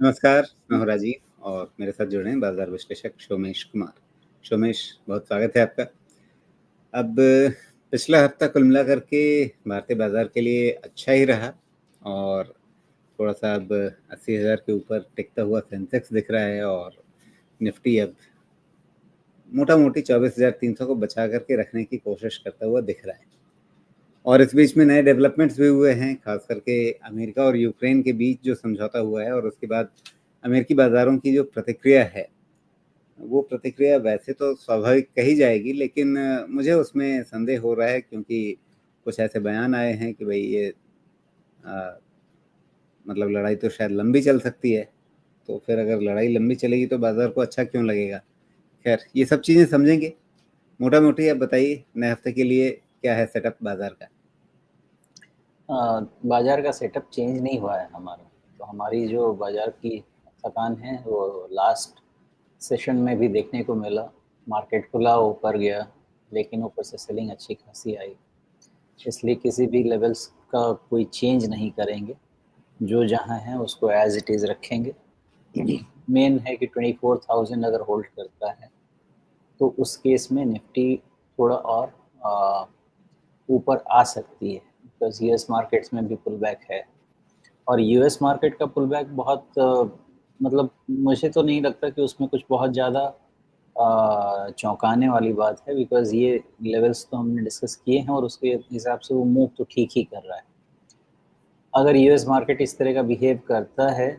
नमस्कार, मैं हूँ राजीव और मेरे साथ जुड़े हैं बाज़ार विश्लेषक सोमेश कुमार। सोमेश, बहुत स्वागत है आपका। अब पिछला हफ्ता कुल मिलाकर के भारतीय बाज़ार के लिए अच्छा ही रहा और थोड़ा-सा अब 80,000 के ऊपर टिकता हुआ सेंसेक्स दिख रहा है और निफ्टी अब मोटा-मोटी 24,300 को बचा कर के रखने की कोशिश करता हुआ दिख रहा है। और इस बीच में नए डेवलपमेंट्स भी हुए हैं, ख़ास करके अमेरिका और यूक्रेन के बीच जो समझौता हुआ है और उसके बाद अमेरिकी बाज़ारों की जो प्रतिक्रिया है, वो प्रतिक्रिया वैसे तो स्वाभाविक कही जाएगी, लेकिन मुझे उसमें संदेह हो रहा है क्योंकि कुछ ऐसे बयान आए हैं कि भई ये अ, मतलब लड़ाई तो शायद लंबी चल सकती है, तो फिर अगर लड़ाई लंबी चलेगी तो बाज़ार को अच्छा क्यों लगेगा? ख़ैर, ये सब चीज़ें समझेंगे। मोटा-मोटी आप बताइए नए हफ़्ते के लिए क्या है सेटअप बाज़ार का? बाज़ार का सेटअप चेंज नहीं हुआ है हमारा। तो हमारी जो बाज़ार की थकान है वो लास्ट सेशन में भी देखने को मिला। मार्केट खुला, ऊपर गया, लेकिन ऊपर से सेलिंग अच्छी खासी आई। इसलिए किसी भी लेवल्स का कोई चेंज नहीं करेंगे। जो जहाँ है उसको एज़ इट इज़ रखेंगे। मेन है कि 24,000 अगर होल्ड करता है, तो उस केस में निफ्टी थोड़ा और अ, ऊपर आ सकती है, बिकॉज़ यूएस मार्केट्स में भी पुल बैक है। और यूएस मार्केट का पुल बैक बहुत मतलब मुझे तो नहीं लगता कि उसमें कुछ बहुत ज़्यादा चौंकाने वाली बात है, बिकॉज़ ये लेवल्स तो हमने डिस्कस किए हैं और उसके हिसाब से वो मूव तो ठीक ही कर रहा है। अगर यूएस मार्केट इस तरह का बिहेव करता है,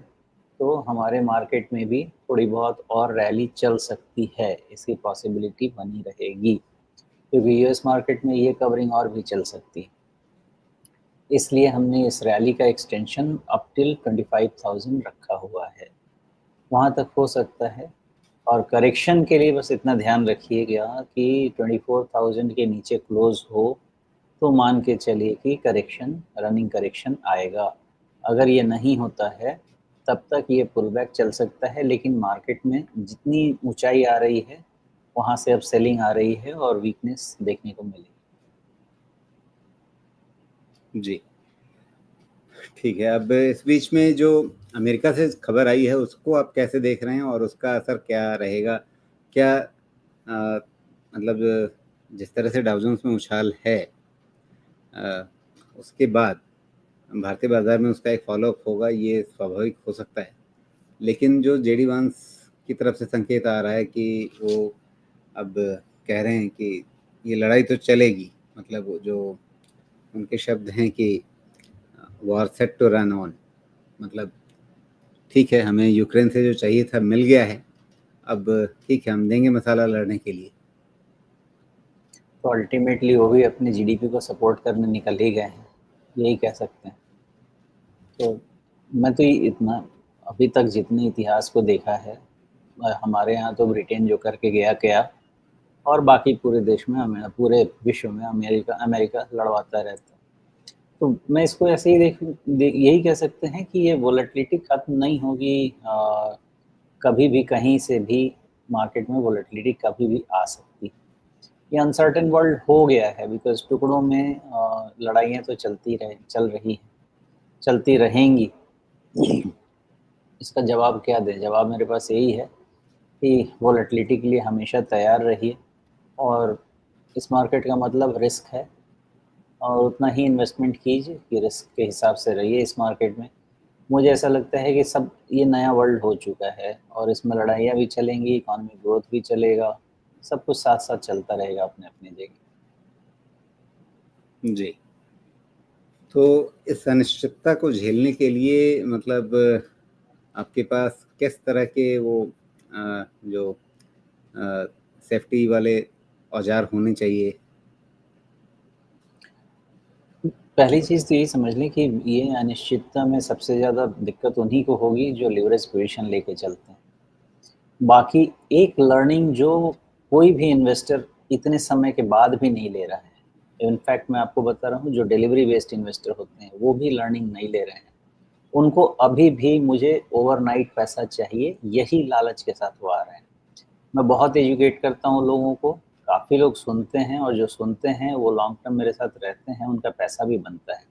तो हमारे मार्केट में भी थोड़ी बहुत और रैली चल सकती है, इसकी पॉसिबिलिटी बनी रहेगी, क्योंकि यूएस मार्केट में ये कवरिंग और भी चल सकती है। इसलिए हमने इस रैली का एक्सटेंशन अप टिल 25,000 रखा हुआ है। वहाँ तक हो सकता है और करेक्शन के लिए बस इतना ध्यान रखिएगा कि 24,000 के नीचे क्लोज़ हो, तो मान के चलिए कि करेक्शन, रनिंग करेक्शन आएगा। अगर ये नहीं होता है, तब तक ये पुल बैक चल सकता है, लेकिन मार्केट में जितनी ऊँचाई आ रही है, वहाँ से अब सेलिंग आ रही है और वीकनेस देखने को मिलेगी। जी। ठीक है, अब इस बीच में जो अमेरिका से खबर आई है, उसको आप कैसे देख रहे हैं और उसका असर क्या रहेगा? क्या मतलब जिस तरह से डाउ जोन्स में उछाल है अ, उसके बाद भारतीय बाज़ार में उसका एक फ़ॉलो-अप होगा, ये स्वाभाविक हो सकता है। लेकिन जो जेडी वांस की तरफ से संकेत आ रहा है कि वो अब कह रहे हैं कि ये लड़ाई तो चलेगी, मतलब वो जो उनके शब्द हैं कि war set to run on, मतलब ठीक है, हमें यूक्रेन से जो चाहिए था मिल गया है, अब ठीक है, हम देंगे मसाला लड़ने के लिए। तो अल्टीमेटली वो भी अपने जीडीपी को सपोर्ट करने निकल ही गए हैं, यही कह सकते हैं। तो मैं तो ये इतना अभी तक जितने इतिहास को देखा है, हमारे यहाँ तो ब्रिटेन जो करके गया और बाकी पूरे देश में पूरे विश्व में अमेरिका अमेरिका लड़वाता रहता है। तो मैं इसको ऐसे ही यही कह सकते हैं कि ये वोलेटिलिटी खत्म नहीं होगी। कभी भी कहीं से भी मार्केट में वोलेटिलिटी कभी भी आ सकती है। ये अनसर्टेन वर्ल्ड हो गया है, बिकॉज़ टुकड़ों में लड़ाइयाँ तो चल रही हैं, चलती रहेंगी। इसका जवाब क्या दें? जवाब मेरे पास यही है कि वोलेटिलिटी के लिए हमेशा तैयार रहिए और इस मार्केट का मतलब रिस्क है और उतना ही इन्वेस्टमेंट कीजिए कि रिस्क के हिसाब से रहिए इस मार्केट में। मुझे ऐसा लगता है कि सब ये नया वर्ल्ड हो चुका है और इसमें लड़ाइयाँ भी चलेंगी, इकोनॉमिक ग्रोथ भी चलेगा, सब कुछ साथ-साथ चलता रहेगा अपने-अपनी जगह। जी। तो इस अनिश्चितता को झेलने के लिए मतलब आपके पास किस तरह के वो जो सेफ्टी वाले औज़ार होने चाहिए? पहली चीज़ तो यही समझ लें कि ये अनिश्चितता में सबसे ज़्यादा दिक्कत उन्हीं को होगी जो लिवरेज पोज़ीशन लेके चलते हैं। बाकी एक लर्निंग जो कोई भी इन्वेस्टर इतने समय के बाद भी नहीं ले रहा है। इनफैक्ट मैं आपको बता रहा हूँ, जो डिलीवरी बेस्ड इन्वेस्टर होते हैं, वो भी लर्निंग नहीं ले रहे हैं। उनको अभी भी मुझे ओवरनाइट पैसा चाहिए, यही लालच के साथ वो आ रहे हैं। मैं बहुत एजुकेट करता हूँ लोगों को, काफ़ी लोग सुनते हैं और जो सुनते हैं वो लॉन्ग टर्म मेरे साथ रहते हैं, उनका पैसा भी बनता है।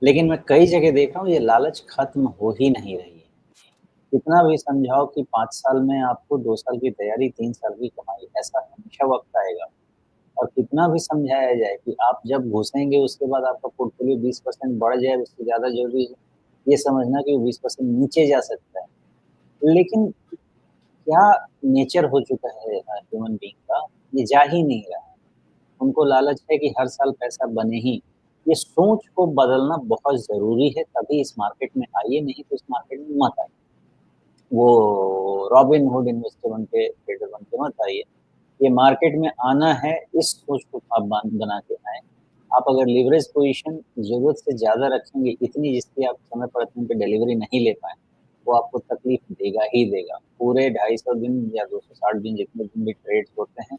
लेकिन मैं कई जगह देख रहा हूँ ये लालच खत्म हो ही नहीं रही है। कितना भी समझाओ कि 5 साल में आपको 2 साल की तैयारी, 3 साल की कमाई, ऐसा हमेशा वक़्त आएगा। और कितना भी समझाया जाए कि आप जब घुसेंगे उसके बाद आपका पोर्टफ़ोलियो 20% बढ़ जाए, उससे ज़्यादा ज़रूरी है ये समझना कि वो 20% नीचे जा सकता है। लेकिन क्या नेचर हो चुका है ह्यूमन बीइंग का, ये जा ही नहीं रहा है। उनको लालच है कि हर साल पैसा बने ही। ये सोच को बदलना बहुत ज़रूरी है, तभी इस मार्केट में आइए, नहीं तो इस मार्केट में मत आइए। वो रॉबिनहुड इन्वेस्टर बन के, ट्रेडर बन के मत आइए। ये मार्केट में आना है, इस सोच को आप बना के आएँ। आप अगर लीवरेज पोज़ीशन ज़रूरत से ज़्यादा रखेंगे, इतनी जिसकी आप समय पर टाइम पे डिलीवरी नहीं ले पाएँ, वो आपको तकलीफ देगा ही देगा। पूरे 250 दिन या 260 दिन जितने दिन भी ट्रेड्स होते हैं,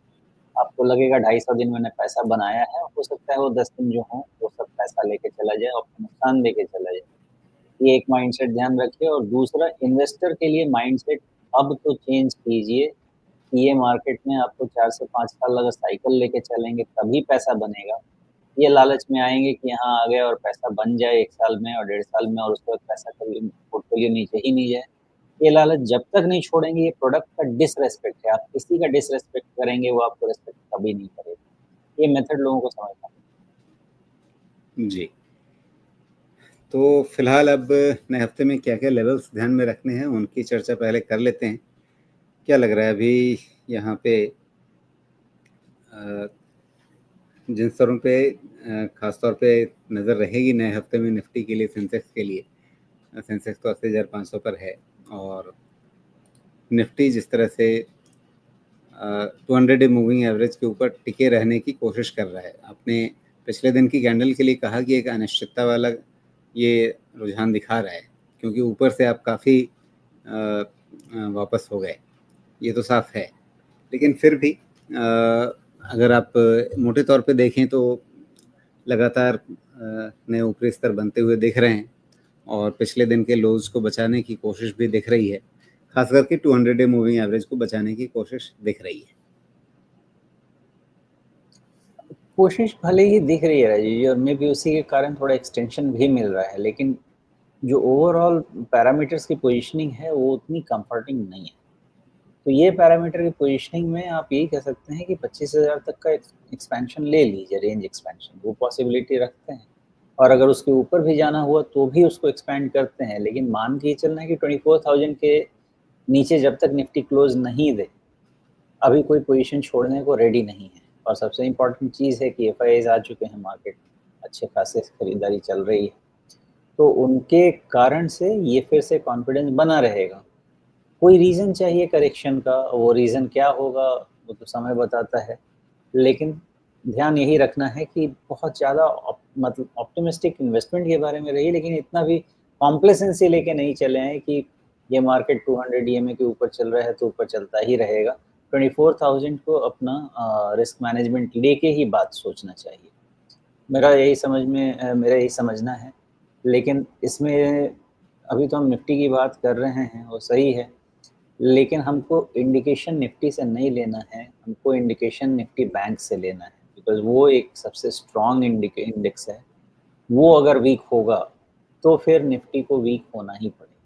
आपको लगेगा 250 दिन मैंने पैसा बनाया है, हो सकता है वो 10 दिन जो हों, वो सब पैसा लेके चला जाए और नुकसान देके चला जाए। ये एक माइंडसेट ध्यान रखिए और दूसरा इन्वेस्टर के लिए माइंडसेट अब तो चेंज कीजिए कि ये मार्केट में आपको 4 से 5 साल अगर साइकिल लेके चलेंगे तभी पैसा बनेगा। ये लालच में आएँगे कि यहाँ आ गए और पैसा बन जाए 1 साल में और 1.5 साल में और उसके बाद पैसा कभी पोर्टफोलियो नीचे ही नहीं जाए। ये लालच जब तक नहीं छोड़ेंगे ये प्रोडक्ट का डिसरिस्पेक्ट है। आप किसी का डिसरिस्पेक्ट करेंगे वो आपको रिस्पेक्ट कभी नहीं करेगा। ये मेथड लोगों को समझना जी। तो फिलहाल अब नए हफ्ते में क्या-क्या लेवल्स ध्यान में रखने हैं, उनकी चर्चा पहले कर लेते हैं। क्या लग रहा है अभी यहाँ पे अ, जिन स्तरों पे ख़ास तौर पे नज़र रहेगी नए हफ्ते में निफ्टी के लिए, सेंसेक्स के लिए। सेंसेक्स तो 80,500 पर है और निफ्टी जिस तरह से 200 डे मूविंग एवरेज के ऊपर टिके रहने की कोशिश कर रहा है। आपने पिछले दिन की कैंडल के लिए कहा कि एक अनिश्चितता वाला ये रुझान दिखा रहा है, क्योंकि ऊपर से आप काफ़ी वापस हो गए, ये तो साफ है। लेकिन फिर भी अगर आप मोटे तौर पे देखें तो लगातार नए ऊपरी स्तर बनते हुए दिख रहे हैं और पिछले दिन के लोज़ को बचाने की कोशिश भी दिख रही है। खास करके 200 डे मूविंग एवरेज को बचाने की कोशिश दिख रही है। कोशिश भले ही दिख रही है राजीव जी और मे बी उसी के कारण थोड़ा एक्सटेंशन भी मिल रहा है, लेकिन जो ओवरऑल पैरामीटर्स की पोजीशनिंग है वो उतनी कंफर्टिंग नहीं है। तो ये पैरामीटर की पोजीशनिंग में आप यही कह सकते हैं कि 25,000 तक का एक्सपेंशन ले लीजिए, रेंज एक्सपेंशन, वो पॉसिबिलिटी रखते हैं। और अगर उसके ऊपर भी जाना हुआ तो भी उसको एक्सपेंड करते हैं, लेकिन मान के ये चलना है कि 24,000 के नीचे जब तक निफ्टी क्लोज नहीं दे, अभी कोई पोजीशन छोड़ने को रेडी नहीं है। और सबसे इम्पोर्टेंट चीज़ है कि एफआईआईज़ आ चुके हैं मार्केट में, अच्छे खासे खरीदारी चल रही है, तो उनके कारण से ये फिर से कॉन्फिडेंस बना रहेगा। कोई रीज़न चाहिए करेक्शन का, वो रीज़न क्या होगा वो तो समय बताता है। लेकिन ध्यान यही रखना है कि बहुत ज़्यादा मतलब ऑप्टिमिस्टिक इन्वेस्टमेंट के बारे में रहिए, लेकिन इतना भी कॉम्प्लेसेंसी लेके नहीं चले हैं कि ये मार्केट 200 ईएमए के ऊपर चल रहा है तो ऊपर चलता ही रहेगा। 24,000 को अपना रिस्क मैनेजमेंट लेके ही बात सोचना चाहिए। मेरा यही समझना है। लेकिन इसमें अभी तो हम निफ्टी की बात कर रहे हैं, वो सही है। लेकिन हमको इंडिकेशन निफ्टी से नहीं लेना है, हमको इंडिकेशन निफ्टी बैंक से लेना है, बिकॉज़ वो एक सबसे स्ट्रॉन्ग इंडेक्स है। वो अगर वीक होगा, तो फिर निफ्टी को वीक होना ही पड़ेगा।